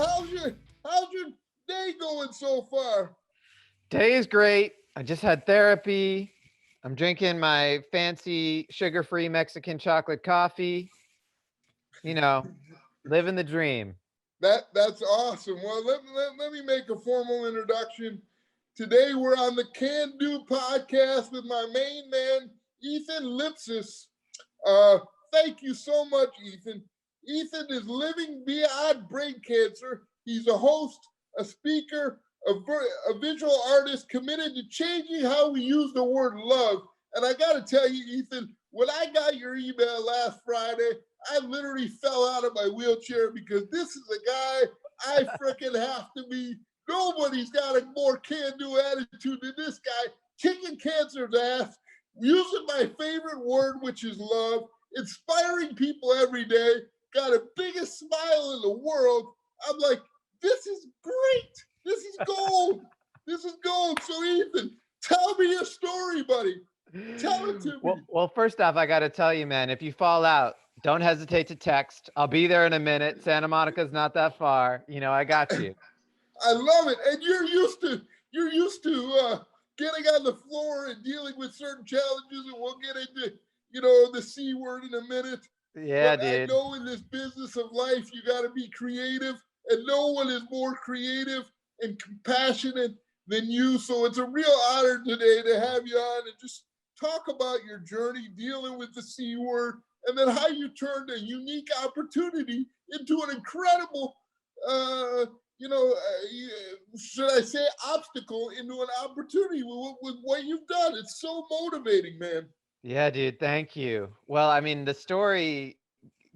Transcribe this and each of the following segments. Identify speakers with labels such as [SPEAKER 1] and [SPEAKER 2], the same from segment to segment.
[SPEAKER 1] how's your day going so far?
[SPEAKER 2] Day is great. I just had therapy. I'm drinking my fancy sugar-free Mexican chocolate coffee. You know, living the dream.
[SPEAKER 1] That's awesome. Well, let me make a formal introduction. Today we're on the CanDo Podcast with my main man, Ethan Lipsitz. Thank you so much, Ethan. Ethan is living beyond brain cancer. He's a host, a speaker, a visual artist committed to changing how we use the word love. And I got to tell you, Ethan, when I got your email last Friday, I literally fell out of my wheelchair because this is a guy I freaking have to be. Nobody's got a more can-do attitude than this guy, kicking cancer's ass, using my favorite word, which is love, inspiring people every day, got the biggest smile in the world. I'm like, this is great. This is gold. This is gold. So Ethan, tell me your story, buddy. Tell it to me.
[SPEAKER 2] Well, first off, I got to tell you, man, if you fall out, don't hesitate to text. I'll be there in a minute. Santa Monica's not that far. I got you.
[SPEAKER 1] I love it. And you're used to getting on the floor and dealing with certain challenges, and we'll get into, the C word in a minute.
[SPEAKER 2] Yeah,
[SPEAKER 1] but
[SPEAKER 2] dude.
[SPEAKER 1] I know in this business of life, you got to be creative, and no one is more creative and compassionate than you. So it's a real honor today to have you on and just talk about your journey dealing with the C word, and then how you turned a unique opportunity into an incredible, should I say obstacle into an opportunity with what you've done. It's so motivating, man.
[SPEAKER 2] Yeah, dude. Thank you. Well, I mean, the story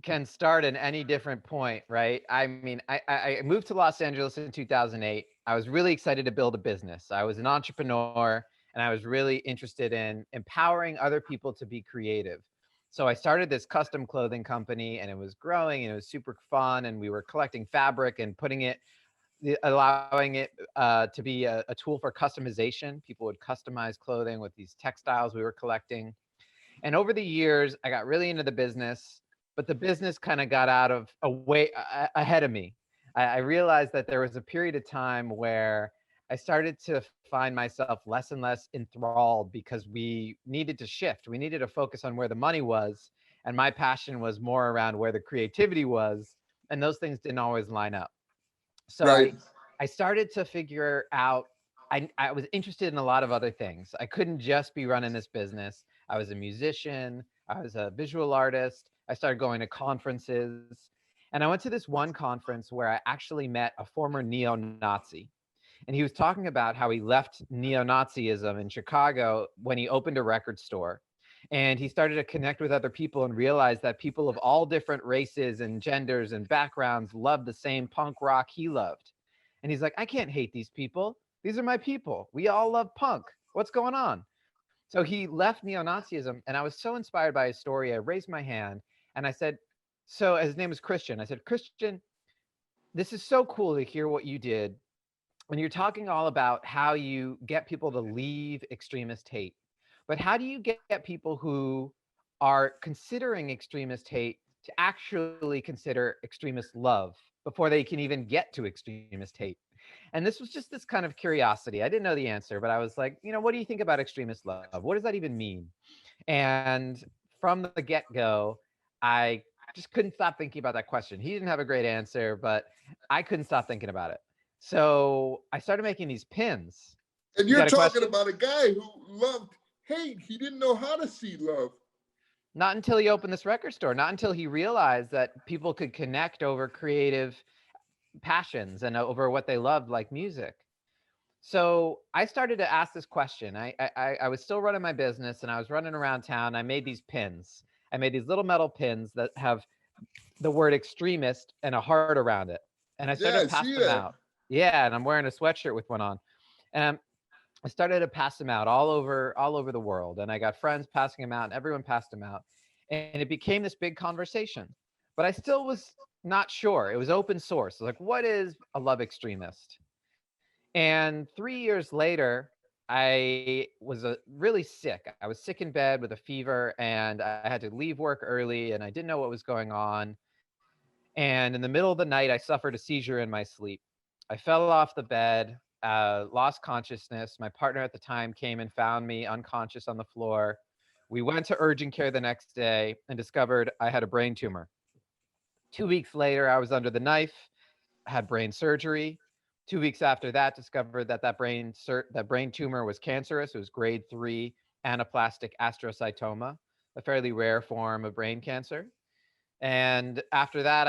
[SPEAKER 2] can start at any different point, right? I mean, I moved to Los Angeles in 2008. I was really excited to build a business. I was an entrepreneur, and I was really interested in empowering other people to be creative. So I started this custom clothing company, and it was growing, and it was super fun, and we were collecting fabric and allowing it to be a tool for customization. People would customize clothing with these textiles we were collecting. And over the years, I got really into the business, but the business kind of got out of ahead of me. I realized that there was a period of time where I started to find myself less and less enthralled because we needed to shift. We needed to focus on where the money was. And my passion was more around where the creativity was. And those things didn't always line up. So
[SPEAKER 1] Right.
[SPEAKER 2] I started to figure out, I was interested in a lot of other things. I couldn't just be running this business. I was a musician. I was a visual artist. I started going to conferences. And I went to this one conference where I actually met a former neo-Nazi. And he was talking about how he left neo-Nazism in Chicago when he opened a record store. And he started to connect with other people and realized that people of all different races and genders and backgrounds loved the same punk rock he loved. And he's like, I can't hate these people. These are my people. We all love punk. What's going on? So he left neo-Nazism, and I was so inspired by his story. I raised my hand and I said, so his name is Christian. I said, Christian, this is so cool to hear what you did when you're talking all about how you get people to leave extremist hate. But how do you get people who are considering extremist hate to actually consider extremist love before they can even get to extremist hate? And this was just this kind of curiosity. I didn't know the answer, but I was like, what do you think about extremist love? What does that even mean? And from the get-go, I just couldn't stop thinking about that question. He didn't have a great answer, but I couldn't stop thinking about it. So I started making these pins.
[SPEAKER 1] And
[SPEAKER 2] You
[SPEAKER 1] you're
[SPEAKER 2] got a
[SPEAKER 1] talking
[SPEAKER 2] question?
[SPEAKER 1] about a guy who loved hate. He didn't know how to see love.
[SPEAKER 2] Not until he opened this record store, not until he realized that people could connect over creative passions and over what they loved, like music. So I started to ask this question. I was still running my business, and I was running around town. I made these pins. I made these little metal pins that have the word extremist and a heart around it. And I started
[SPEAKER 1] Yeah,
[SPEAKER 2] to
[SPEAKER 1] I
[SPEAKER 2] pass
[SPEAKER 1] see
[SPEAKER 2] them
[SPEAKER 1] that.
[SPEAKER 2] out. Yeah, and I'm wearing a sweatshirt with one on. And I started to pass them out all over the world. And I got friends passing them out, and everyone passed them out. And it became this big conversation. But I still was not sure. It was open source. Like, what is a love extremist? And 3 years later, I was really sick. I was sick in bed with a fever, and I had to leave work early, and I didn't know what was going on. And in the middle of the night, I suffered a seizure in my sleep. I fell off the bed, lost consciousness. My partner at the time came and found me unconscious on the floor. We went to urgent care the next day and discovered I had a brain tumor. 2 weeks later, I was under the knife, had brain surgery. 2 weeks after that, discovered that that brain tumor was cancerous. It was grade 3 anaplastic astrocytoma, a fairly rare form of brain cancer. And after that,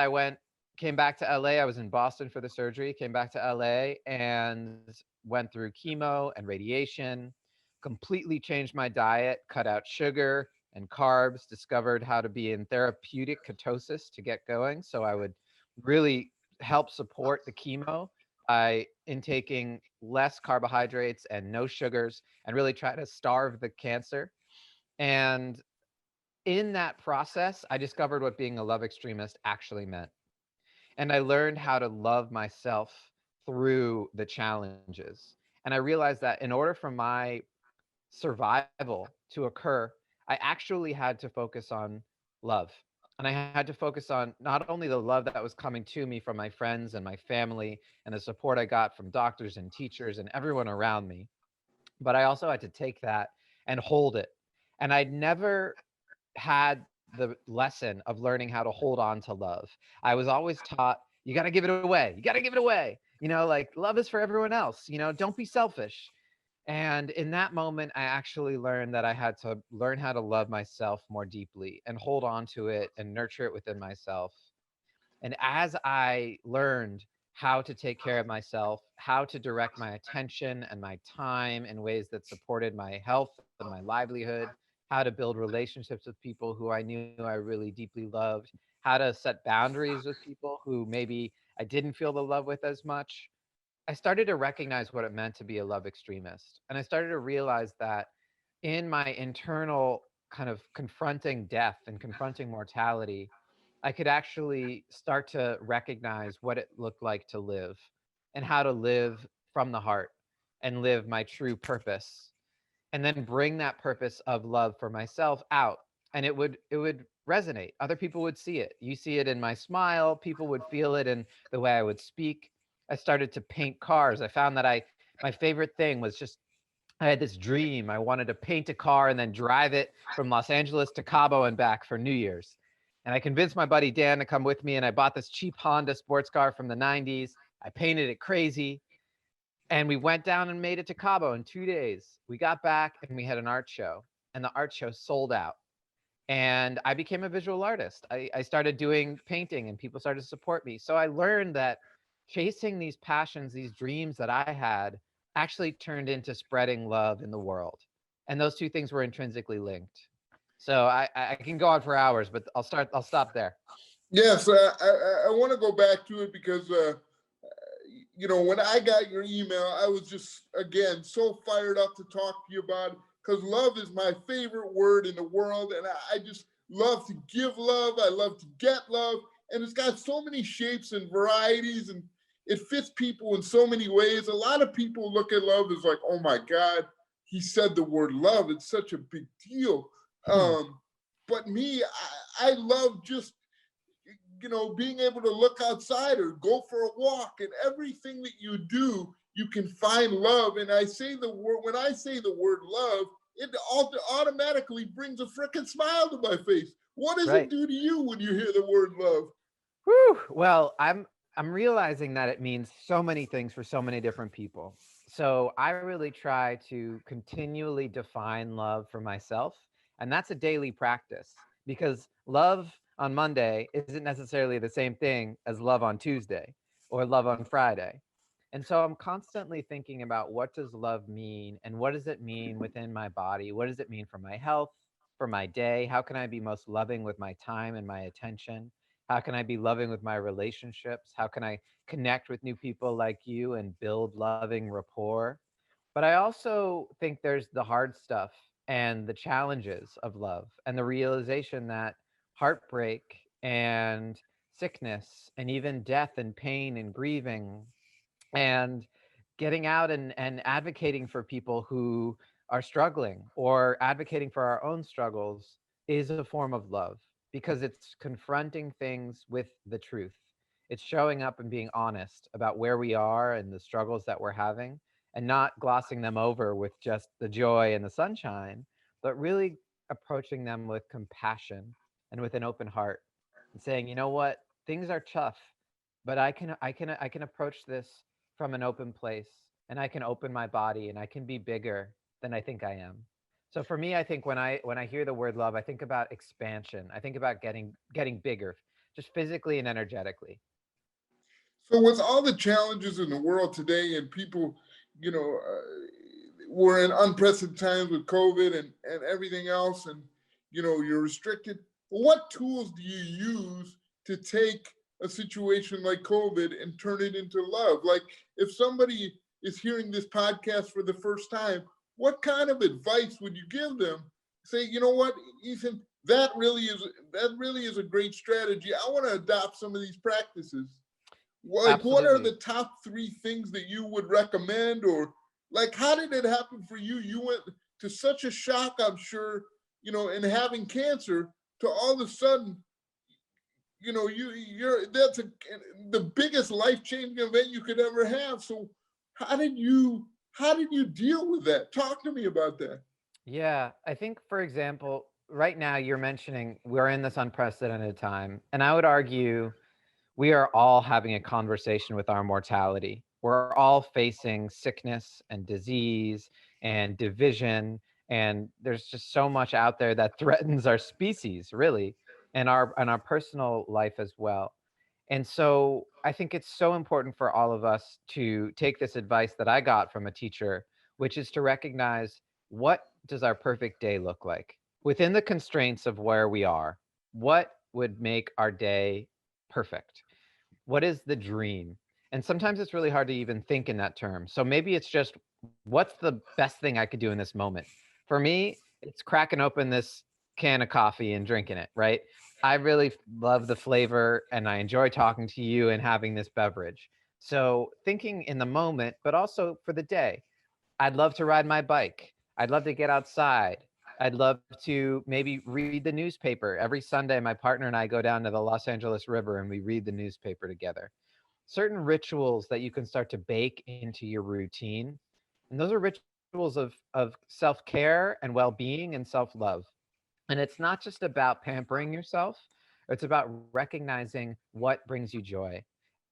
[SPEAKER 2] came back to LA. I was in Boston for the surgery, came back to LA and went through chemo and radiation, completely changed my diet, cut out sugar and carbs, discovered how to be in therapeutic ketosis to get going. So I would really help support the chemo by intaking less carbohydrates and no sugars and really try to starve the cancer. And in that process, I discovered what being a love extremist actually meant. And I learned how to love myself through the challenges. And I realized that in order for my survival to occur, I actually had to focus on love. And I had to focus on not only the love that was coming to me from my friends and my family and the support I got from doctors and teachers and everyone around me, but I also had to take that and hold it. And I'd never had the lesson of learning how to hold on to love. I was always taught, you got to give it away. You got to give it away. Like love is for everyone else. Don't be selfish. And in that moment, I actually learned that I had to learn how to love myself more deeply and hold on to it and nurture it within myself. And as I learned how to take care of myself, how to direct my attention and my time in ways that supported my health and my livelihood, how to build relationships with people who I knew I really deeply loved, how to set boundaries with people who maybe I didn't feel the love with as much, I started to recognize what it meant to be a love extremist. And I started to realize that in my internal kind of confronting death and confronting mortality, I could actually start to recognize what it looked like to live and how to live from the heart and live my true purpose and then bring that purpose of love for myself out, and it would resonate. Other people would see it. You see it in my smile, people would feel it in the way I would speak. I started to paint cars. I found that I my favorite thing was just, I had this dream. I wanted to paint a car and then drive it from Los Angeles to Cabo and back for New Year's. And I convinced my buddy Dan to come with me, and I bought this cheap Honda sports car from the 90s. I painted it crazy, and we went down and made it to Cabo in 2 days. We got back and we had an art show, and the art show sold out. And I became a visual artist. I started doing painting, and people started to support me. So I learned that chasing these passions, these dreams that I had, actually turned into spreading love in the world. And those two things were intrinsically linked. So I can go on for hours, but I'll stop there.
[SPEAKER 1] Yes, I want to go back to it because when I got your email, I was just, again, so fired up to talk to you about it because love is my favorite word in the world. And I just love to give love. I love to get love. And it's got so many shapes and varieties, and it fits people in so many ways. A lot of people look at love as like, oh my God, he said the word love. It's such a big deal. But me, I love just being able to look outside or go for a walk, and everything that you do, you can find love. And I say the word, when I say the word love, it automatically brings a freaking smile to my face. What does
[SPEAKER 2] Right.
[SPEAKER 1] it do to you when you hear the word love?
[SPEAKER 2] Whew. Well, I'm realizing that it means so many things for so many different people. So I really try to continually define love for myself, and that's a daily practice because love on Monday isn't necessarily the same thing as love on Tuesday or love on Friday. And so I'm constantly thinking about, what does love mean and what does it mean within my body? What does it mean for my health, for my day? How can I be most loving with my time and my attention? How can I be loving with my relationships? How can I connect with new people like you and build loving rapport? But I also think there's the hard stuff and the challenges of love and the realization that heartbreak and sickness and even death and pain and grieving and getting out and advocating for people who are struggling or advocating for our own struggles is a form of love. because it's confronting things with the truth. It's showing up and being honest about where we are and the struggles that we're having, and not glossing them over with just the joy and the sunshine, but really approaching them with compassion and with an open heart and saying, you know what, things are tough, but I can approach this from an open place, and I can open my body and I can be bigger than I think I am. So for me, I think when I hear the word love, I think about expansion. I think about getting bigger, just physically and energetically.
[SPEAKER 1] So with all the challenges in the world today, and people, we're in unprecedented times with COVID and everything else, and you're restricted. What tools do you use to take a situation like COVID and turn it into love? Like, if somebody is hearing this podcast for the first time, what kind of advice would you give them? Say, you know what, Ethan, that really is a great strategy. I want to adopt some of these practices. Like, what are
[SPEAKER 2] Absolutely.
[SPEAKER 1] the top three things that you would recommend? Or like, how did it happen for you? You went to such a shock, I'm sure, in having cancer, to all of a sudden, you're that's the biggest life-changing event you could ever have. So how did you deal with that? Talk to me about that.
[SPEAKER 2] Yeah, I think, for example, right now you're mentioning we're in this unprecedented time, and I would argue we are all having a conversation with our mortality. We're all facing sickness and disease and division, and there's just so much out there that threatens our species, really, and our personal life as well. And so I think it's so important for all of us to take this advice that I got from a teacher, which is to recognize, what does our perfect day look like within the constraints of where we are? What would make our day perfect? What is the dream? And sometimes it's really hard to even think in that term. So maybe it's just, what's the best thing I could do in this moment? For me, it's cracking open this can of coffee and drinking it, right? I really love the flavor and I enjoy talking to you and having this beverage. So thinking in the moment, but also for the day. I'd love to ride my bike. I'd love to get outside. I'd love to maybe read the newspaper. Every Sunday, my partner and I go down to the Los Angeles River and we read the newspaper together. Certain rituals that you can start to bake into your routine. And those are rituals of self-care and well-being and self-love. And it's not just about pampering yourself, it's about recognizing what brings you joy.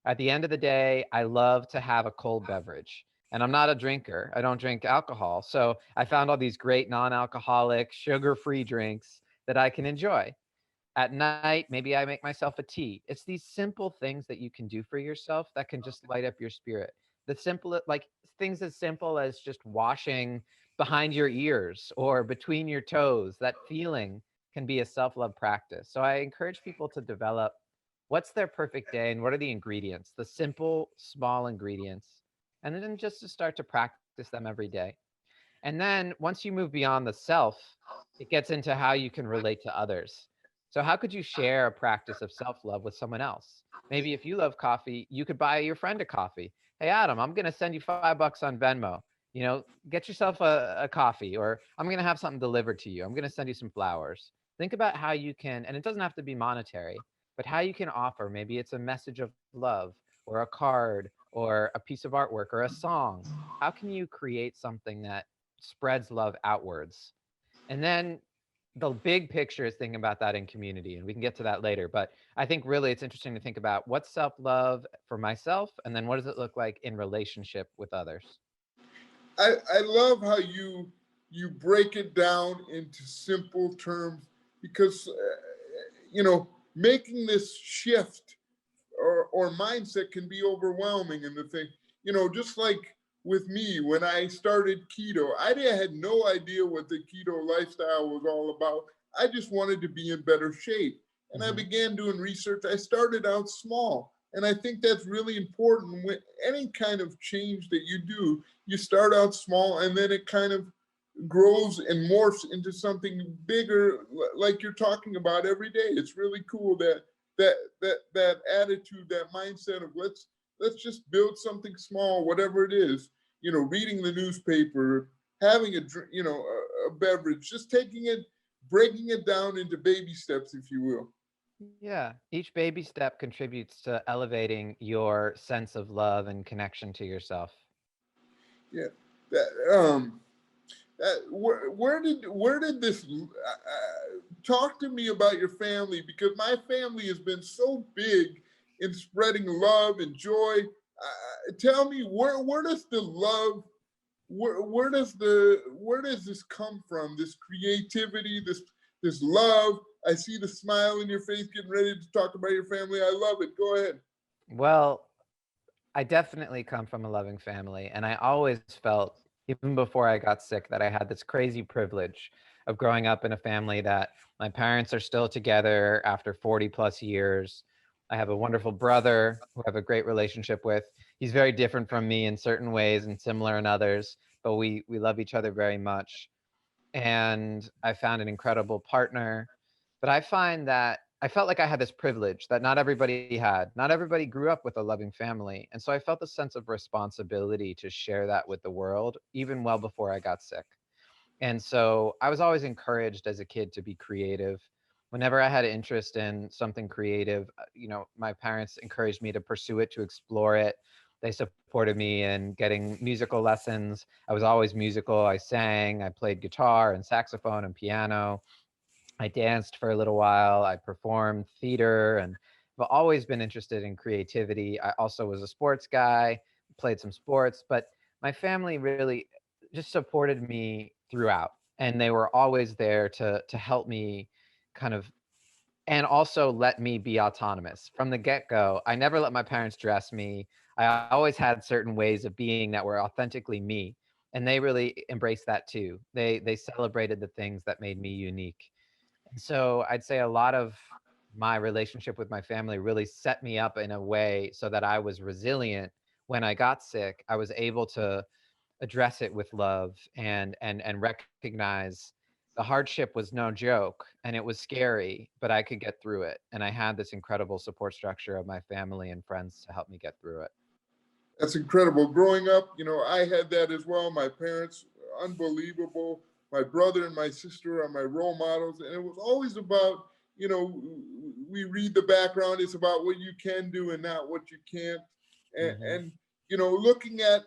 [SPEAKER 2] At the end of the day, I love to have a cold beverage. And I'm not a drinker. I don't drink alcohol. So I found all these great non-alcoholic, sugar-free drinks that I can enjoy. At night, maybe I make myself a tea. It's these simple things that you can do for yourself that can just light up your spirit. The simple, like things as simple as just washing behind your ears or between your toes. That feeling can be a self-love practice. So I encourage people to develop, what's their perfect day and what are the ingredients, the simple, small ingredients, and then just to start to practice them every day. And then once you move beyond the self, it gets into how you can relate to others. So, how could you share a practice of self love with someone else? Maybe if you love coffee, you could buy your friend a coffee. Hey, Adam, I'm going to send you $5 on Venmo. Get yourself a coffee, or I'm going to have something delivered to you. I'm going to send you some flowers. Think about how you can, and it doesn't have to be monetary, but how you can offer. Maybe it's a message of love, or a card, or a piece of artwork, or a song. How can you create something that spreads love outwards? And then the big picture is thinking about that in community, and we can get to that later. But I think really it's interesting to think about, what's self love for myself, and then what does it look like in relationship with others?
[SPEAKER 1] I love how you break it down into simple terms, because making this shift or mindset can be overwhelming. And the thing, just like with me, when I started keto, had no idea what the keto lifestyle was all about. I just wanted to be in better shape. And I
[SPEAKER 2] Hmm.
[SPEAKER 1] began doing research. I started out small. And I think that's really important. With any kind of change that you do, you start out small and then it kind of grows and morphs into something bigger, like you're talking about every day. It's really cool that attitude, that mindset of let's just build something small, whatever it is. Reading the newspaper, having a beverage, just taking it breaking it down into baby steps, if you will.
[SPEAKER 2] Yeah, each baby step contributes to elevating your sense of love and connection to yourself.
[SPEAKER 1] Yeah. Where did this talk to me about your family, because my family has been so big in spreading love and joy. Tell me, where does the love, where does this come from, this creativity, this love? I see the smile in your face, getting ready to talk about your family. I love it. Go ahead.
[SPEAKER 2] Well, I definitely come from a loving family, and I always felt, even before I got sick, that I had this crazy privilege of growing up in a family that my parents are still together after 40 plus years. I have a wonderful brother who I have a great relationship with. He's very different from me in certain ways and similar in others, but we love each other very much. And I found an incredible partner. But I find that I felt like I had this privilege that not everybody had. Not everybody grew up with a loving family. And so I felt a sense of responsibility to share that with the world, even well before I got sick. And so I was always encouraged as a kid to be creative. Whenever I had an interest in something creative, my parents encouraged me to pursue it, to explore it. They supported me in getting musical lessons. I was always musical. I sang, I played guitar and saxophone and piano. I danced for a little while. I performed theater, and I've always been interested in creativity. I also was a sports guy, played some sports, but my family really just supported me throughout. And they were always there to help me kind of, and also let me be autonomous from the get-go. I never let my parents dress me. I always had certain ways of being that were authentically me, and they really embraced that too. They celebrated the things that made me unique. And so I'd say a lot of my relationship with my family really set me up in a way so that I was resilient. When I got sick, I was able to address it with love and recognize the hardship was no joke and it was scary, but I could get through it. And I had this incredible support structure of my family and friends to help me get through it.
[SPEAKER 1] That's incredible. Growing up, I had that as well. My parents, unbelievable. My brother and my sister are my role models. And it was always about, we read the background. It's about what you can do and not what you can't. And,
[SPEAKER 2] Mm-hmm.
[SPEAKER 1] and looking at,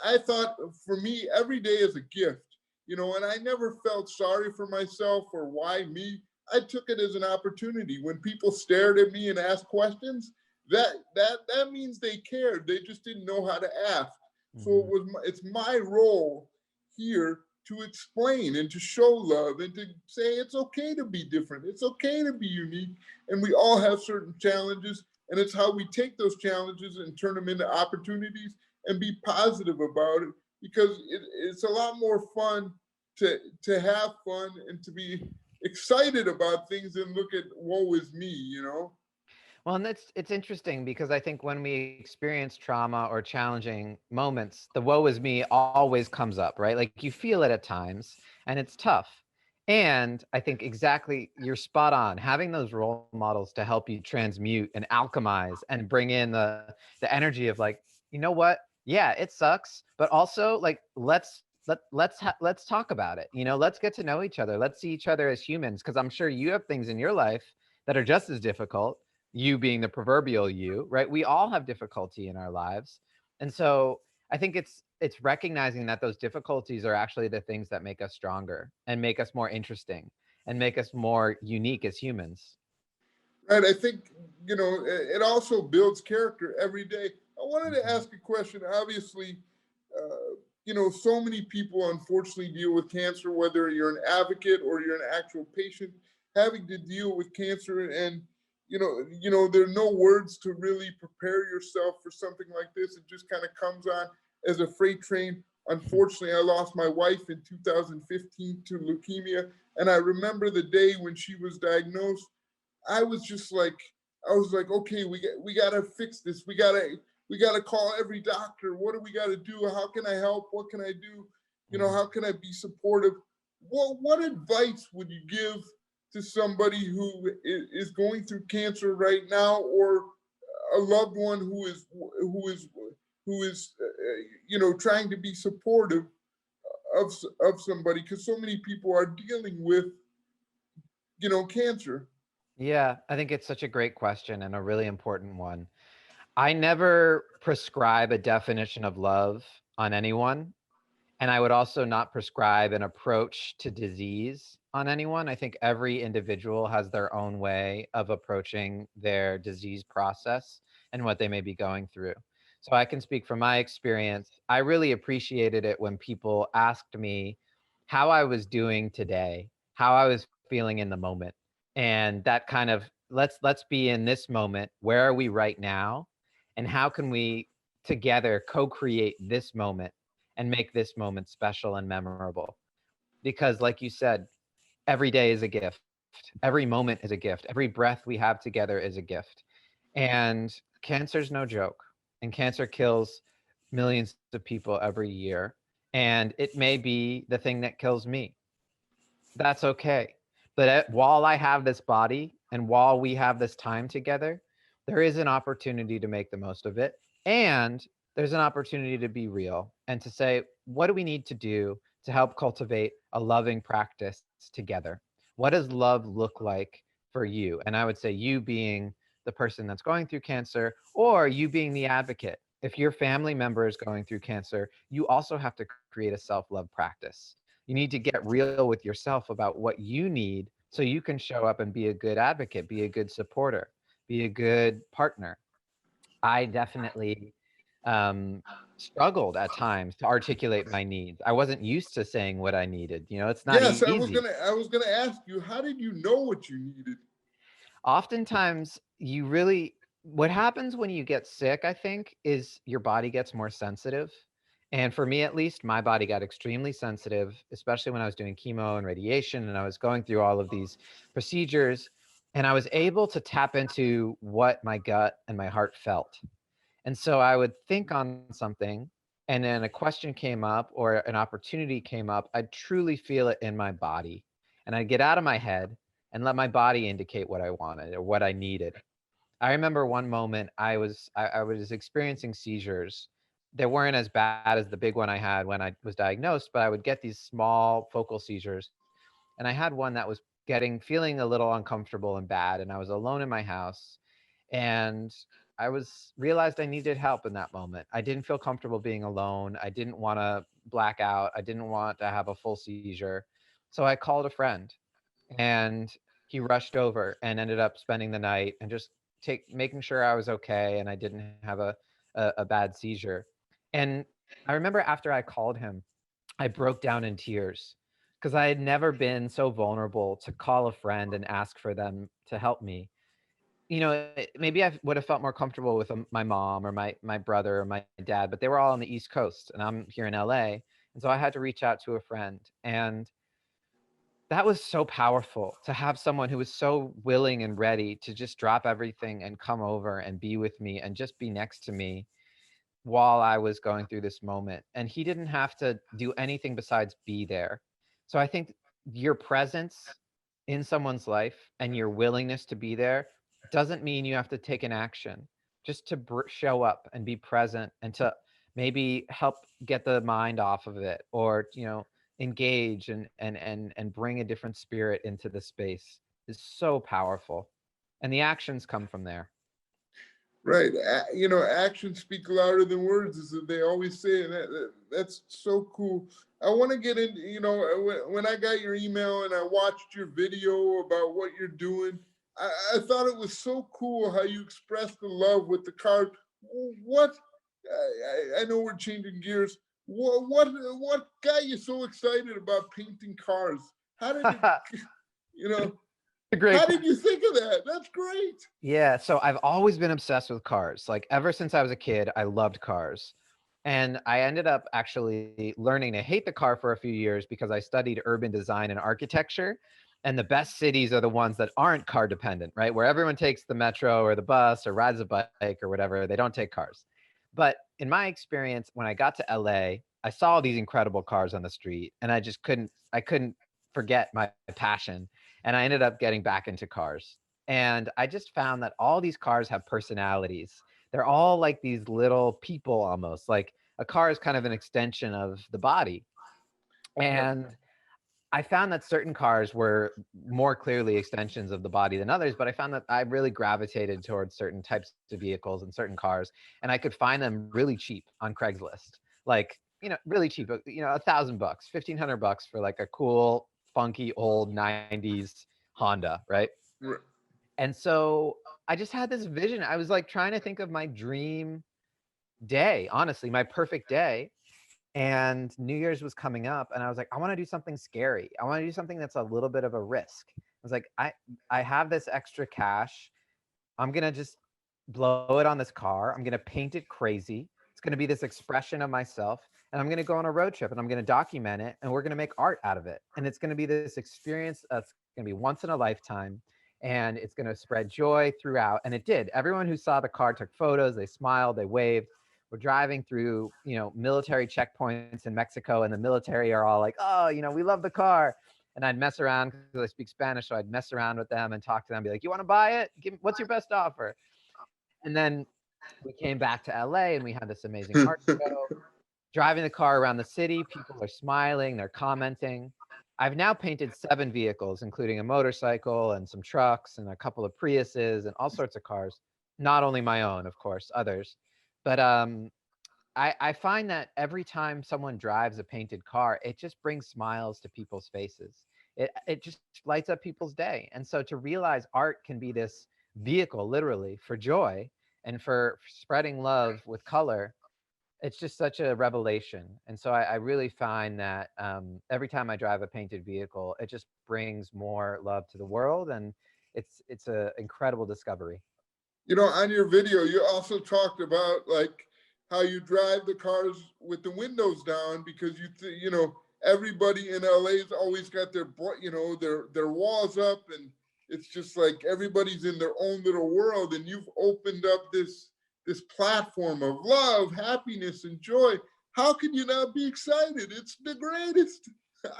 [SPEAKER 1] I thought for me, every day is a gift, and I never felt sorry for myself or why me. I took it as an opportunity. When people stared at me and asked questions, that means they cared. They just didn't know how to ask. So
[SPEAKER 2] Mm-hmm.
[SPEAKER 1] it's my role here to explain and to show love and to say it's okay to be different. It's okay to be unique, and we all have certain challenges. And it's how we take those challenges and turn them into opportunities and be positive about it, because it's a lot more fun to have fun and to be excited about things than look at woe is me.
[SPEAKER 2] Well, and it's interesting because I think when we experience trauma or challenging moments, the woe is me always comes up, right? Like you feel it at times and it's tough. And I think exactly you're spot on. Having those role models to help you transmute and alchemize and bring in the energy of like, you know what? Yeah, it sucks, but also like let's talk about it. Let's get to know each other. Let's see each other as humans because I'm sure you have things in your life that are just as difficult, you being the proverbial you, right? We all have difficulty in our lives. And so I think it's recognizing that those difficulties are actually the things that make us stronger and make us more interesting and make us more unique as humans.
[SPEAKER 1] Right. I think, it also builds character every day. I wanted to
[SPEAKER 2] Mm-hmm.
[SPEAKER 1] ask a question. Obviously, so many people unfortunately deal with cancer, whether you're an advocate or you're an actual patient having to deal with cancer. And, there are no words to really prepare yourself for something like this. It just kind of comes on as a freight train. Unfortunately, I lost my wife in 2015 to leukemia. And I remember the day when she was diagnosed. I was just like, okay, we gotta fix this. We gotta call every doctor. What do we gotta do? How can I help? What can I do?
[SPEAKER 2] Mm-hmm.
[SPEAKER 1] How can I be supportive? What advice would you give to somebody who is going through cancer right now, or a loved one who is trying to be supportive of somebody? Because so many people are dealing with cancer?
[SPEAKER 2] Yeah, I think it's such a great question and a really important one. I never prescribe a definition of love on anyone. And I would also not prescribe an approach to disease on anyone. I think every individual has their own way of approaching their disease process and what they may be going through. So I can speak from my experience. I really appreciated it when people asked me how I was doing today, how I was feeling in the moment. And that kind of let's be in this moment. Where are we right now? And how can we together co-create this moment and make this moment special and memorable? Because like you said, every day is a gift. Every moment is a gift. Every breath we have together is a gift. And cancer's no joke. And cancer kills millions of people every year. And it may be the thing that kills me. That's okay. But while I have this body and while we have this time together, there is an opportunity to make the most of it. And there's an opportunity to be real and to say, what do we need to do to help cultivate a loving practice together? What does love look like for you? And I would say you being the person that's going through cancer, or you being the advocate. If your family member is going through cancer, you also have to create a self-love practice. You need to get real with yourself about what you need so you can show up and be a good advocate, be a good supporter, be a good partner. I definitely struggled at times to articulate my needs. I wasn't used to saying what I needed. It's not
[SPEAKER 1] Yes,
[SPEAKER 2] easy.
[SPEAKER 1] I was gonna ask you, how did you know what you needed?
[SPEAKER 2] Oftentimes, what happens when you get sick, I think, is your body gets more sensitive. And for me, at least, my body got extremely sensitive, especially when I was doing chemo and radiation and I was going through all of these procedures. And I was able to tap into what my gut and my heart felt. And so I would think on something, and then a question came up or an opportunity came up. I'd truly feel it in my body. And I'd get out of my head and let my body indicate what I wanted or what I needed. I remember one moment I was experiencing seizures. They weren't as bad as the big one I had when I was diagnosed, but I would get these small focal seizures. And I had one that was feeling a little uncomfortable and bad. And I was alone in my house. And realized I needed help in that moment. I didn't feel comfortable being alone. I didn't want to black out. I didn't want to have a full seizure. So I called a friend, and he rushed over and ended up spending the night and just making sure I was okay and I didn't have a bad seizure. And I remember after I called him, I broke down in tears because I had never been so vulnerable to call a friend and ask for them to help me. Maybe I would have felt more comfortable with my mom or my brother or my dad, but they were all on the East Coast and I'm here in LA. And so I had to reach out to a friend. And that was so powerful to have someone who was so willing and ready to just drop everything and come over and be with me and just be next to me while I was going through this moment. And he didn't have to do anything besides be there. So I think your presence in someone's life and your willingness to be there doesn't mean you have to take an action. Just to show up and be present and to maybe help get the mind off of it, or engage and bring a different spirit into the space is so powerful. And the actions come from there.
[SPEAKER 1] Right. Actions speak louder than words, as they always say. And that's so cool. I want to get into, when I got your email and I watched your video about what you're doing, I thought it was so cool how you expressed the love with the card. What, I know we're changing gears. What got you so excited about painting cars? How did it, you know,
[SPEAKER 2] A great
[SPEAKER 1] how did you think of that? That's great.
[SPEAKER 2] Yeah, so I've always been obsessed with cars. Like ever since I was a kid, I loved cars. And I ended up actually learning to hate the car for a few years because I studied urban design and architecture. And the best cities are the ones that aren't car dependent, right? Where everyone takes the metro or the bus or rides a bike or whatever, they don't take cars. But in my experience, when I got to LA, I saw these incredible cars on the street and I couldn't forget my passion. And I ended up getting back into cars. And I just found that all these cars have personalities. They're all like these little people almost. Like a car is kind of an extension of the body.
[SPEAKER 1] Right.
[SPEAKER 2] And I found that certain cars were more clearly extensions of the body than others, but I found that I really gravitated towards certain types of vehicles and certain cars, and I could find them really cheap on Craigslist. Like, really cheap, $1,000, $1,500 for like a cool, funky old 90s Honda, right?
[SPEAKER 1] Right.
[SPEAKER 2] And so I just had this vision. I was like trying to think of my dream day, honestly, my perfect day. And New Year's was coming up, and I was like, I want to do something scary. I want to do something that's a little bit of a risk. I was like, I have this extra cash. I'm gonna just blow it on this car. I'm gonna paint it crazy. It's gonna be this expression of myself, and I'm gonna go on a road trip, and I'm gonna document it, and we're gonna make art out of it. And it's gonna be this experience that's gonna be once in a lifetime, and it's gonna spread joy throughout. And it did. Everyone who saw the car took photos. They smiled. They waved. We're driving through, military checkpoints in Mexico, and the military are all like, oh, we love the car. And I'd mess around because I speak Spanish. So I'd mess around with them and talk to them, be like, you want to buy it? What's your best offer? And then we came back to LA and we had this amazing art show. Driving the car around the city, people are smiling, they're commenting. I've now painted 7 vehicles, including a motorcycle and some trucks and a couple of Priuses and all sorts of cars. Not only my own, of course, others. But I find that every time someone drives a painted car, it just brings smiles to people's faces. It just lights up people's day. And so to realize art can be this vehicle, literally, for joy and for spreading love with color, it's just such a revelation. And so I really find that every time I drive a painted vehicle, it just brings more love to the world. And it's an incredible discovery.
[SPEAKER 1] On your video, you also talked about like how you drive the cars with the windows down because everybody in LA's always got their walls up, and it's just like everybody's in their own little world, and you've opened up this platform of love, happiness, and joy. How can you not be excited? It's the greatest.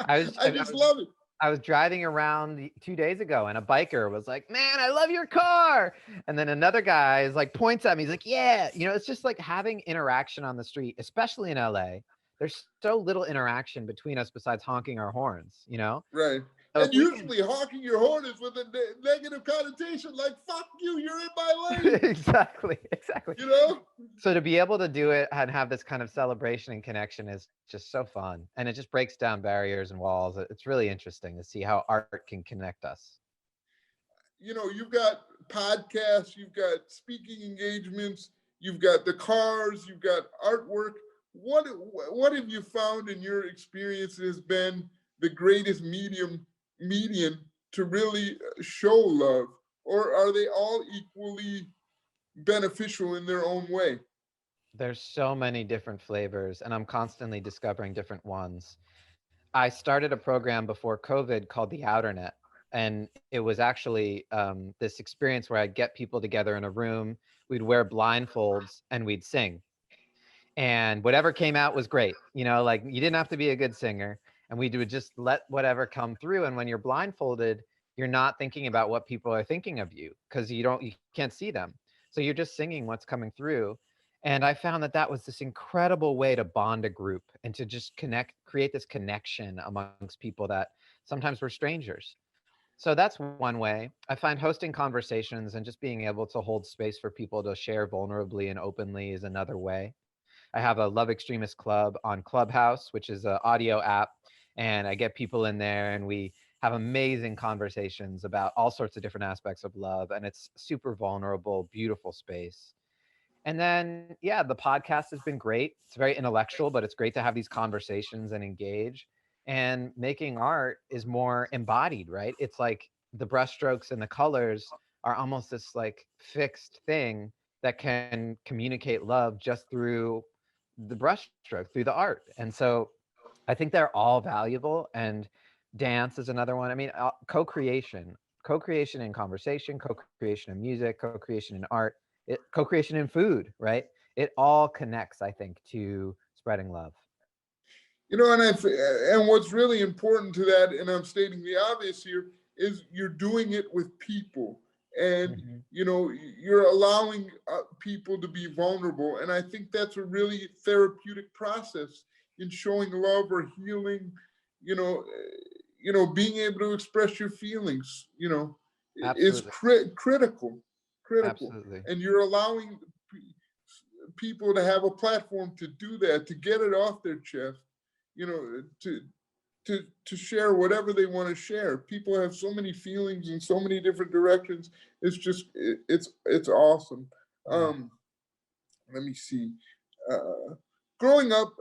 [SPEAKER 1] I just love it.
[SPEAKER 2] I was driving around 2 days ago, and a biker was like, man, I love your car. And then another guy is like, points at me. He's like, yeah, it's just like having interaction on the street, especially in LA. There's so little interaction between us besides honking our horns,
[SPEAKER 1] Right.
[SPEAKER 2] So
[SPEAKER 1] and usually honking your horn is with a negative connotation, like, fuck you, you're in my lane.
[SPEAKER 2] Exactly. So to be able to do it and have this kind of celebration and connection is just so fun. And it just breaks down barriers and walls. It's really interesting to see how art can connect us.
[SPEAKER 1] You've got podcasts, you've got speaking engagements, you've got the cars, you've got artwork. What have you found in your experience has been the greatest medium to really show love, or are they all equally beneficial in their own way?
[SPEAKER 2] There's so many different flavors, and I'm constantly discovering different ones. I started a program before COVID called the Outernet, and it was actually this experience where I'd get people together in a room, we'd wear blindfolds, and we'd sing. And whatever came out was great. Like you didn't have to be a good singer, and we would just let whatever come through. And when you're blindfolded, you're not thinking about what people are thinking of you because you can't see them. So you're just singing what's coming through. And I found that was this incredible way to bond a group and to just create this connection amongst people that sometimes were strangers. So that's one way. I find hosting conversations and just being able to hold space for people to share vulnerably and openly is another way. I have a Love Extremist club on Clubhouse, which is an audio app, and I get people in there and we have amazing conversations about all sorts of different aspects of love, and it's super vulnerable, beautiful space. And then, yeah, the podcast has been great. It's very intellectual, but it's great to have these conversations and engage. And making art is more embodied, right? It's like the brushstrokes and the colors are almost this like fixed thing that can communicate love just through the brushstroke, through the art. And so I think they're all valuable. And dance is another one. I mean, co-creation in conversation, co-creation in music, co-creation in art, co-creation in food, right? It all connects, I think, to spreading love.
[SPEAKER 1] And what's really important to that, and I'm stating the obvious here, is you're doing it with people, and you're allowing people to be vulnerable, and I think that's a really therapeutic process in showing love or healing. being able to express your feelings, is
[SPEAKER 2] Absolutely.
[SPEAKER 1] critical,
[SPEAKER 2] Absolutely.
[SPEAKER 1] and you're allowing people to have a platform to do that, to get it off their chest, to share whatever they want to share. People have so many feelings in so many different directions. It's just it's awesome.
[SPEAKER 2] Yeah.
[SPEAKER 1] Um, Let me see. Growing up,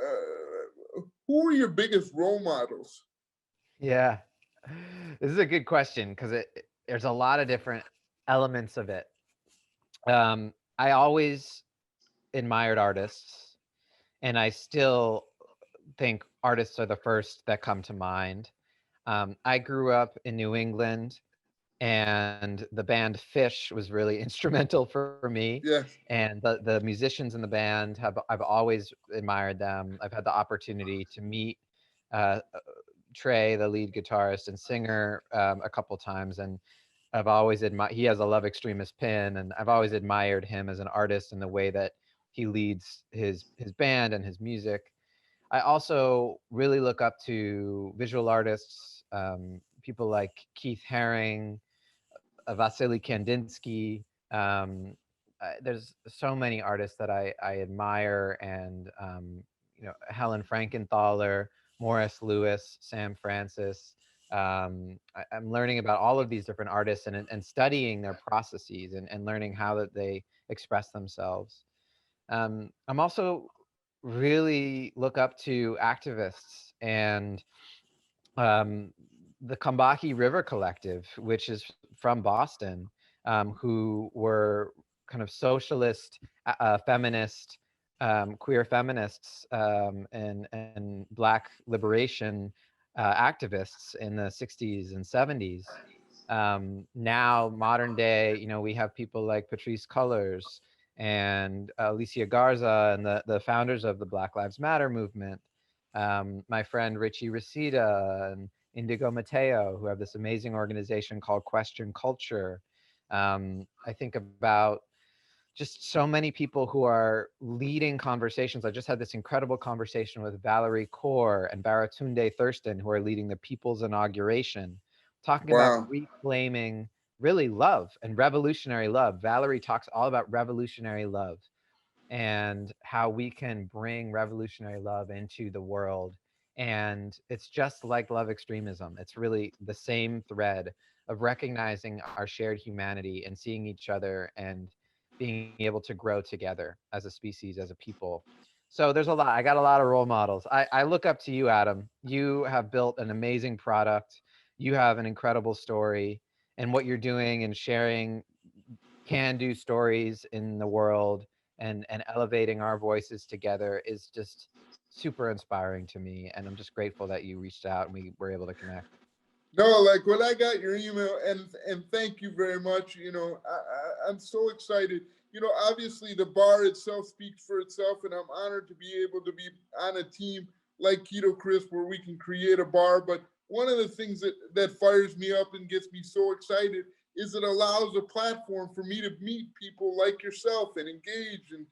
[SPEAKER 1] who were your biggest role models?
[SPEAKER 2] Yeah. This is a good question because there's a lot of different elements of it. I always admired artists, and I still think artists are the first that come to mind. I grew up in New England, and the band Fish was really instrumental for me.
[SPEAKER 1] Yes.
[SPEAKER 2] And the musicians in the band I've always admired them. I've had the opportunity to meet uh, Trey, the lead guitarist and singer, a couple times, and I've always admired. He has a Love Extremist pin, and I've always admired him as an artist and the way that he leads his band and his music. I also really look up to visual artists, people like Keith Haring, Vasily Kandinsky. There's so many artists that I admire, and Helen Frankenthaler, Morris Lewis, Sam Francis. I'm learning about all of these different artists and studying their processes and learning how that they express themselves. I'm also really look up to activists and um, the Combahee River Collective, which is from Boston, who were kind of socialist, feminist, queer feminists, and Black liberation activists in the 60s and 70s. Now, modern day, we have people like Patrisse Cullors and Alicia Garza and the founders of the Black Lives Matter movement, my friend Richie Reseda and Indigo Mateo, who have this amazing organization called Question Culture. I think about just so many people who are leading conversations. I just had this incredible conversation with Valerie Kaur and Baratunde Thurston, who are leading the People's Inauguration, talking about
[SPEAKER 1] Wow.
[SPEAKER 2] reclaiming really love and revolutionary love. Valerie talks all about revolutionary love and how we can bring revolutionary love into the world. And it's just like love extremism. It's really the same thread of recognizing our shared humanity and seeing each other and being able to grow together as a species, as a people. So there's a lot. I got a lot of role models. I look up to you, Adam. You have built an amazing product. You have an incredible story, and what you're doing and sharing can do stories in the world and elevating our voices together is just super inspiring to me, and I'm just grateful that you reached out and we were able to connect.
[SPEAKER 1] No, like when I got your email, and thank you very much. I'm so excited. Obviously the bar itself speaks for itself, and I'm honored to be able to be on a team like Keto Crisp where we can create a bar. But one of the things that fires me up and gets me so excited is it allows a platform for me to meet people like yourself and engage and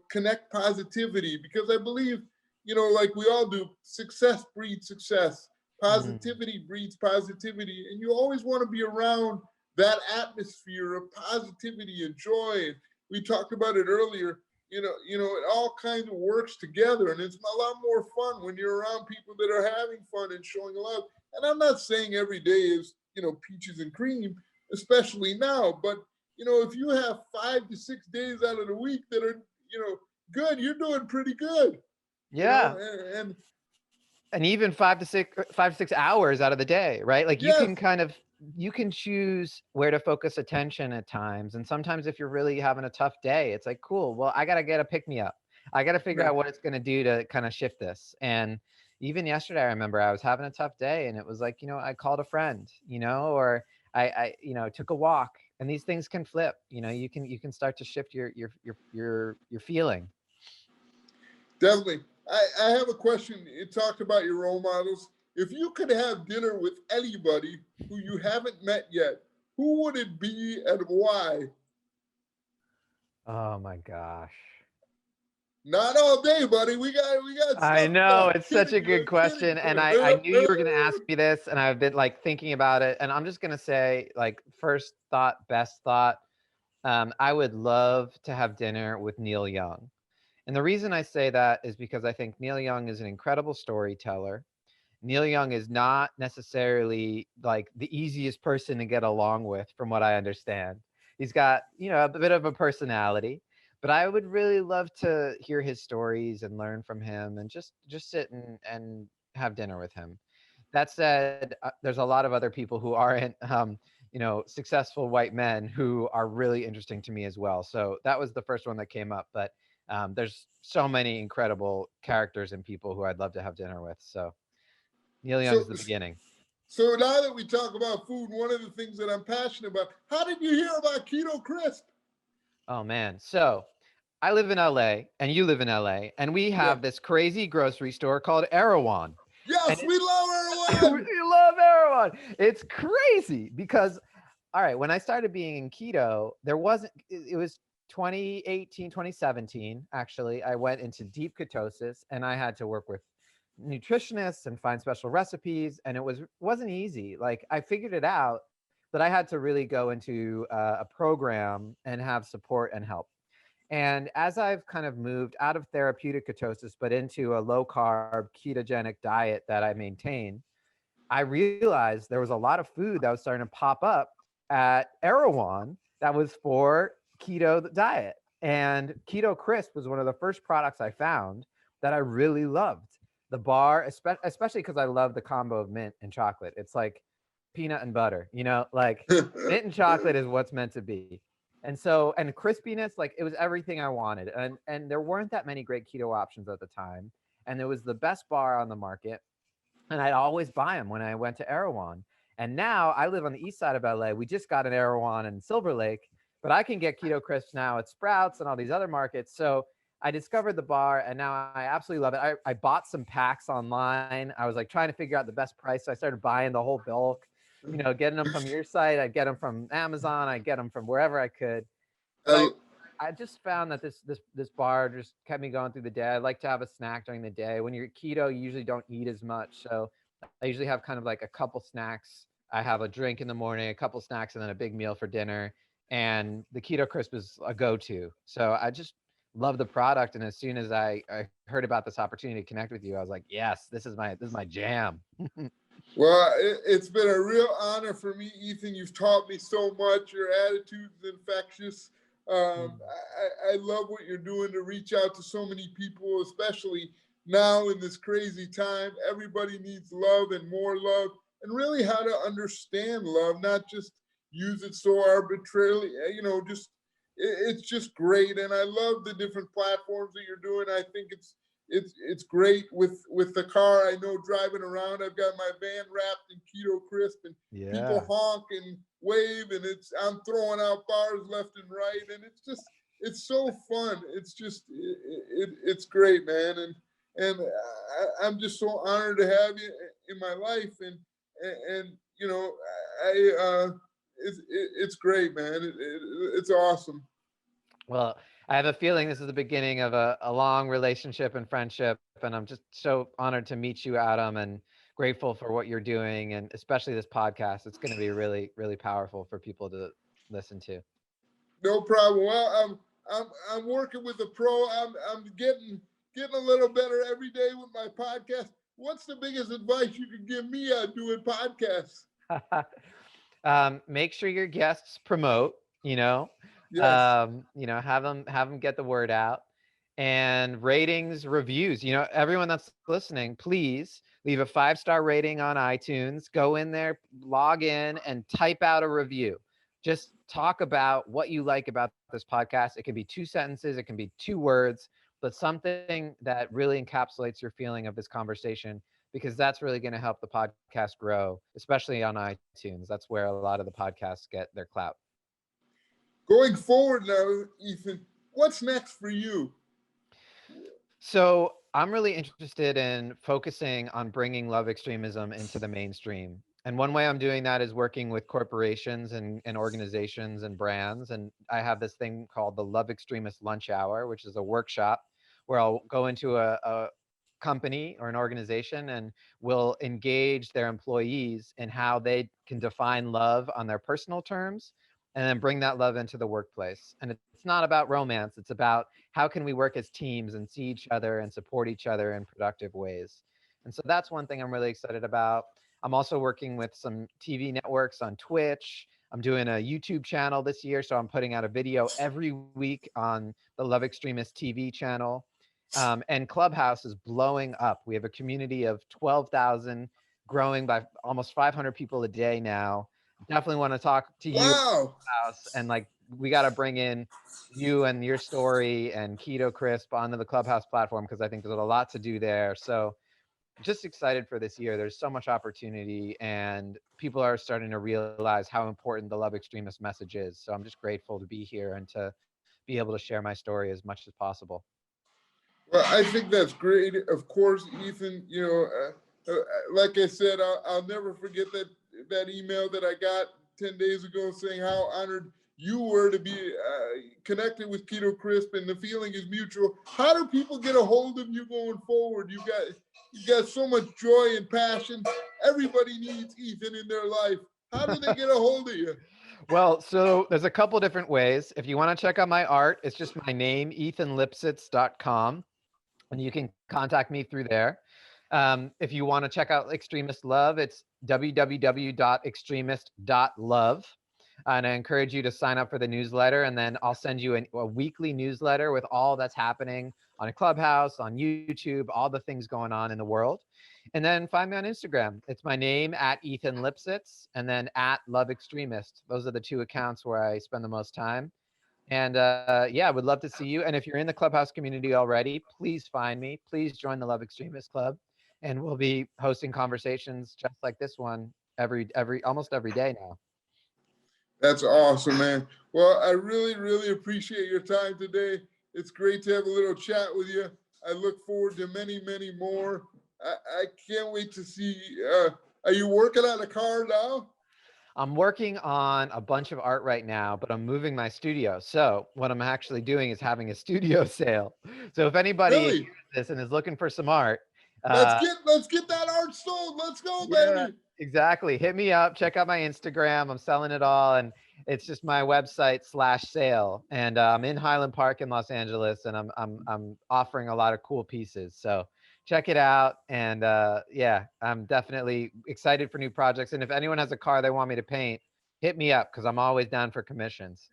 [SPEAKER 1] connect positivity, because I believe, like we all do, success breeds success.
[SPEAKER 2] Mm.
[SPEAKER 1] Positivity breeds positivity, and you always want to be around that atmosphere of positivity and joy. And we talked about it earlier. It all kind of works together, and it's a lot more fun when you're around people that are having fun and showing love. And I'm not saying every day is peaches and cream, especially now. But if you have 5 to 6 days out of the week that are good, you're doing pretty good.
[SPEAKER 2] Yeah,
[SPEAKER 1] And
[SPEAKER 2] and even 5 to 6 hours out of the day, right? Like you
[SPEAKER 1] yes,
[SPEAKER 2] can you can choose where to focus attention at times, and sometimes if you're really having a tough day, it's like, cool, well, I got to get a pick me up. I got to figure
[SPEAKER 1] man.
[SPEAKER 2] out what it's going to do to kind of shift this. And even yesterday, I remember I was having a tough day, and it was like, I called a friend, or I took a walk, and these things can flip. You can start to shift your feeling.
[SPEAKER 1] Definitely. I have a question. You talked about your role models. If you could have dinner with anybody who you haven't met yet, who would it be and why?
[SPEAKER 2] Oh my gosh.
[SPEAKER 1] Not all day, buddy. We got
[SPEAKER 2] I
[SPEAKER 1] stuff.
[SPEAKER 2] know it's such
[SPEAKER 1] Kidding,
[SPEAKER 2] a good
[SPEAKER 1] I'm kidding.
[SPEAKER 2] question, and I knew you were going to ask me this, and I've been like thinking about it, and I'm just going to say, like, first thought, best thought, I would love to have dinner with Neil Young. And the reason I say that is because I think Neil Young is an incredible storyteller. Neil Young is not necessarily like the easiest person to get along with, from what I understand. He's got, a bit of a personality, but I would really love to hear his stories and learn from him and just sit and have dinner with him. That said, there's a lot of other people who aren't, successful white men who are really interesting to me as well. So that was the first one that came up. But there's so many incredible characters and people who I'd love to have dinner with. So Neil
[SPEAKER 1] So,
[SPEAKER 2] Young's the beginning.
[SPEAKER 1] so now that we talk about food, one of the things that I'm passionate about, how did you hear about Keto Crisp?
[SPEAKER 2] Oh man. So I live in LA and you live in LA, and we
[SPEAKER 1] Yeah.
[SPEAKER 2] have this crazy grocery store called Erewhon.
[SPEAKER 1] Yes, we love everyone.
[SPEAKER 2] We love Erewhon. It's crazy because, all right, when I started being in keto, it was 2018, 2017, actually. I went into deep ketosis and I had to work with nutritionists and find special recipes, and it wasn't easy. Like, I figured it out, but I had to really go into a program and have support and help. And as I've kind of moved out of therapeutic ketosis, but into a low carb ketogenic diet that I maintain, I realized there was a lot of food that was starting to pop up at Erewhon that was for keto diet. And Keto Crisp was one of the first products I found that I really loved. The bar, especially because I love the combo of mint and chocolate. It's like peanut and butter, like mint and chocolate is what's meant to be. And crispiness, like, it was everything I wanted. And there weren't that many great keto options at the time. And there was the best bar on the market. And I'd always buy them when I went to Erewhon. And now I live on the east side of LA. We just got an Erewhon in Silver Lake, but I can get Keto Crisps now at Sprouts and all these other markets. So I discovered the bar, and now I absolutely love it. I bought some packs online. I was like trying to figure out the best price. So I started buying the whole bulk, getting them from your site. I'd get them from Amazon. I'd get them from wherever I could. But I just found that this bar just kept me going through the day. I like to have a snack during the day. When you're keto, you usually don't eat as much. So I usually have kind of like a couple snacks. I have a drink in the morning, a couple snacks, and then a big meal for dinner. And the Keto Crisp is a go-to. So I just love the product. And as soon as I heard about this opportunity to connect with you, I was like, yes, this is my jam.
[SPEAKER 1] Well, it's been a real honor for me, Ethan. You've taught me so much. Your attitude's infectious. I love what you're doing to reach out to so many people, especially now in this crazy time. Everybody needs love and more love, and really how to understand love, not just use it so arbitrarily. It's just great. And I love the different platforms that you're doing. I think it's great with the car. I know driving around, I've got my van wrapped in Keto Crisp, and people honk and wave, and I'm throwing out bars left and right, and it's so fun. It's just it's great, man, and I'm just so honored to have you in my life, and it's great, man. It's awesome.
[SPEAKER 2] Well, I have a feeling this is the beginning of a long relationship and friendship, and I'm just so honored to meet you, Adam, and grateful for what you're doing, and especially this podcast. It's going to be really, really powerful for people to listen to.
[SPEAKER 1] No problem. Well, I'm working with a pro. I'm getting a little better every day with my podcast. What's the biggest advice you could give me on doing podcasts?
[SPEAKER 2] Make sure your guests promote.
[SPEAKER 1] Yes.
[SPEAKER 2] Have them get the word out, and ratings, reviews. Everyone that's listening, please leave a 5-star rating on iTunes. Go in there, log in, and type out a review. Just talk about what you like about this podcast. It can be 2 sentences, it can be 2 words, but something that really encapsulates your feeling of this conversation, because that's really going to help the podcast grow, especially on iTunes. That's where a lot of the podcasts get their clout.
[SPEAKER 1] Going forward now, Ethan, what's next for you?
[SPEAKER 2] So I'm really interested in focusing on bringing love extremism into the mainstream. And one way I'm doing that is working with corporations and organizations and brands. And I have this thing called the Love Extremist Lunch Hour, which is a workshop where I'll go into a company or an organization and will engage their employees in how they can define love on their personal terms and then bring that love into the workplace. And it's not about romance. It's about how can we work as teams and see each other and support each other in productive ways. And so that's one thing I'm really excited about. I'm also working with some TV networks on Twitch. I'm doing a YouTube channel this year, so I'm putting out a video every week on the Love Extremist TV channel. And Clubhouse is blowing up. We have a community of 12,000, growing by almost 500 people a day now. Definitely want to talk to you,
[SPEAKER 1] Wow.
[SPEAKER 2] Clubhouse, and like we got to bring in you and your story and Keto Crisp onto the Clubhouse platform because I think there's a lot to do there. So just excited for this year. There's so much opportunity and people are starting to realize how important the Love Extremist message is. So I'm just grateful to be here and to be able to share my story as much as possible.
[SPEAKER 1] Well, I think that's great. Of course, Ethan, like I said, I'll never forget that email that I got 10 days ago saying how honored you were to be connected with Keto Crisp, and the feeling is mutual. How do people get a hold of you going forward? You got so much joy and passion. Everybody needs Ethan in their life. How do they get a hold of you?
[SPEAKER 2] Well, so there's a couple different ways. If you want to check out my art, it's just my name, ethanlipsitz.com, and you can contact me through there. If you want to check out Extremist Love, it's www.extremist.love. And I encourage you to sign up for the newsletter, and then I'll send you a weekly newsletter with all that's happening on a Clubhouse, on YouTube, all the things going on in the world. And then find me on Instagram. It's my name at Ethan Lipsitz, and then at Love Extremist. Those are the two accounts where I spend the most time. And yeah, I would love to see you. And if you're in the Clubhouse community already, please find me. Please join the Love Extremist Club, and we'll be hosting conversations just like this one almost every day now.
[SPEAKER 1] That's awesome, man. Well, I really, really appreciate your time today. It's great to have a little chat with you. I look forward to many, many more. I can't wait to see. Are you working on a car now?
[SPEAKER 2] I'm working on a bunch of art right now, but I'm moving my studio. So what I'm actually doing is having a studio sale. So if anybody
[SPEAKER 1] Really?
[SPEAKER 2] hears this and is looking for some art,
[SPEAKER 1] let's get that art sold. Let's go,
[SPEAKER 2] yeah,
[SPEAKER 1] baby.
[SPEAKER 2] exactly. Hit me up. Check out my Instagram. I'm selling it all, and it's just my website /sale. And I'm in Highland Park in Los Angeles, and I'm offering a lot of cool pieces. So check it out. And yeah, I'm definitely excited for new projects. And if anyone has a car they want me to paint, hit me up because I'm always down for commissions.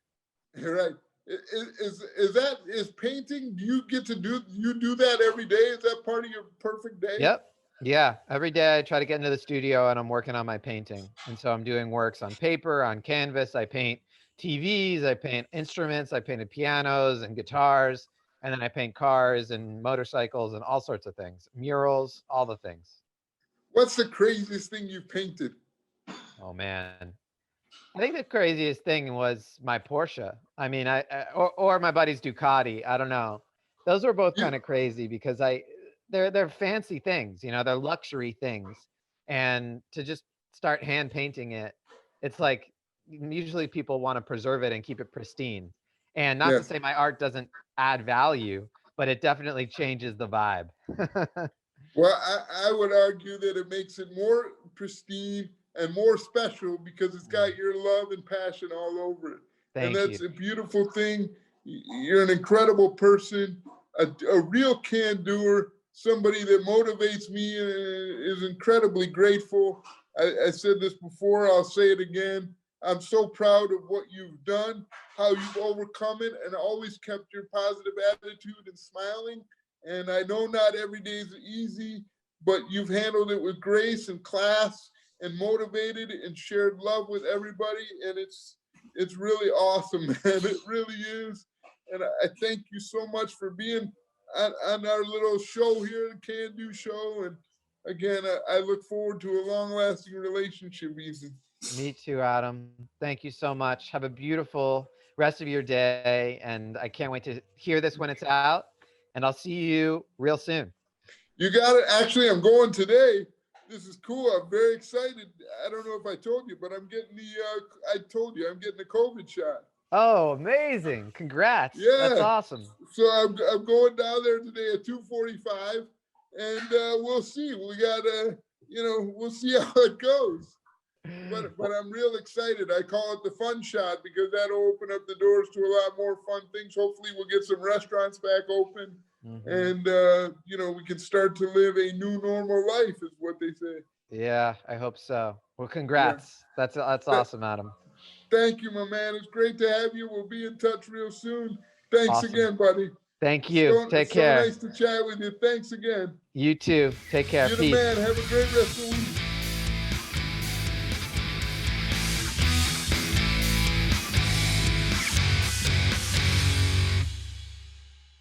[SPEAKER 1] You're right. Is painting? Do you get to do that every day? Is that part of your perfect day?
[SPEAKER 2] Yep. Yeah. Every day I try to get into the studio and I'm working on my painting. And so I'm doing works on paper, on canvas. I paint TVs, I paint instruments, I painted pianos and guitars, and then I paint cars and motorcycles and all sorts of things, murals, all the things.
[SPEAKER 1] What's the craziest thing you've painted?
[SPEAKER 2] Oh man. I think the craziest thing was my Porsche. I mean, or my buddy's Ducati. I don't know. Those were both kind of crazy because they're fancy things, they're luxury things. And to just start hand painting it, it's like usually people want to preserve it and keep it pristine. And not to say my art doesn't add value, but it definitely changes the vibe.
[SPEAKER 1] Well, I would argue that it makes it more pristine and more special because it's got your love and passion all over it.
[SPEAKER 2] Thank
[SPEAKER 1] and that's
[SPEAKER 2] you.
[SPEAKER 1] a beautiful thing. You're an incredible person, a real can-doer, somebody that motivates me and is incredibly grateful. I said this before, I'll say it again. I'm so proud of what you've done, how you've overcome it, and always kept your positive attitude and smiling. And I know not every day is easy, but you've handled it with grace and class and motivated and shared love with everybody. And it's really awesome, man. It really is. And I thank you so much for being on our little show here, the CanDo Show. And again, I look forward to a long-lasting relationship, Ethan.
[SPEAKER 2] Me too, Adam. Thank you so much. Have a beautiful rest of your day. And I can't wait to hear this when it's out. And I'll see you real soon.
[SPEAKER 1] You got it. Actually, I'm going today. This is cool. I'm very excited. I don't know if I told you, but I'm getting I'm getting the COVID shot.
[SPEAKER 2] Oh, amazing. Congrats. That's
[SPEAKER 1] Yeah.
[SPEAKER 2] awesome.
[SPEAKER 1] So I'm going down there today at 2:45, and we'll see. We gotta, we'll see how it goes. But I'm real excited. I call it the fun shot because that'll open up the doors to a lot more fun things. Hopefully, we'll get some restaurants back open, and we can start to live a new normal life, is what they say.
[SPEAKER 2] Yeah, I hope so. Well, congrats. Yeah. That's awesome, Adam.
[SPEAKER 1] Thank you, my man. It's great to have you. We'll be in touch real soon. Thanks again, buddy.
[SPEAKER 2] Thank you. Take care.
[SPEAKER 1] So nice to chat with you. Thanks again.
[SPEAKER 2] You too. Take care.
[SPEAKER 1] You're
[SPEAKER 2] Peace.
[SPEAKER 1] the man. Have a great rest of the week.